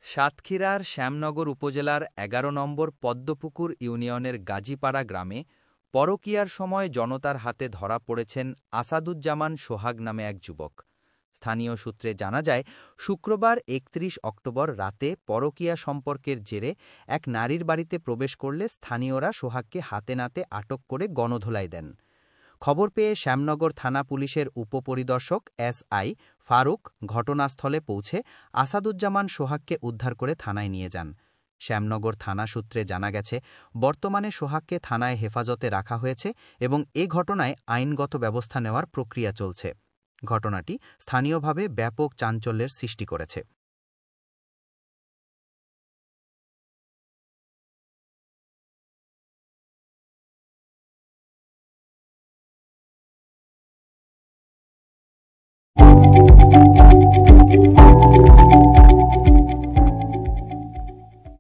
সাতক্ষীরার শ্যামনগর উপজেলার ১১ নম্বর পদ্মপুকুর ইউনিয়নের গাজীপাড়া গ্রামে পরকীয়ার সময় জনতার হাতে ধরা পড়েছেন আসাদুজ্জামান সোহাগ নামে এক যুবক। স্থানীয় সূত্রে জানা যায়, শুক্রবার ৩১ অক্টোবর রাতে পরকীয়া সম্পর্কের জেরে এক নারীর বাড়িতে প্রবেশ করলে স্থানীয়রা সোহাগকে হাতে নাতে আটক করে গণধোলাই দেন। খবর পেয়ে শ্যামনগর থানা পুলিশের উপপরিদর্শক এসআই ফারুক ঘটনাস্থলে পৌঁছে আসাদুজ্জামান সোহাগকে উদ্ধার করে থানায় নিয়ে যান। শ্যামনগর থানা সূত্রে জানা গেছে, বর্তমানে সোহাগকে থানায় হেফাজতে রাখা হয়েছে এবং এ ঘটনায় আইনগত ব্যবস্থা নেওয়ার প্রক্রিয়া চলছে। ঘটনাটি স্থানীয়ভাবে ব্যাপক চাঞ্চল্যের সৃষ্টি করেছে।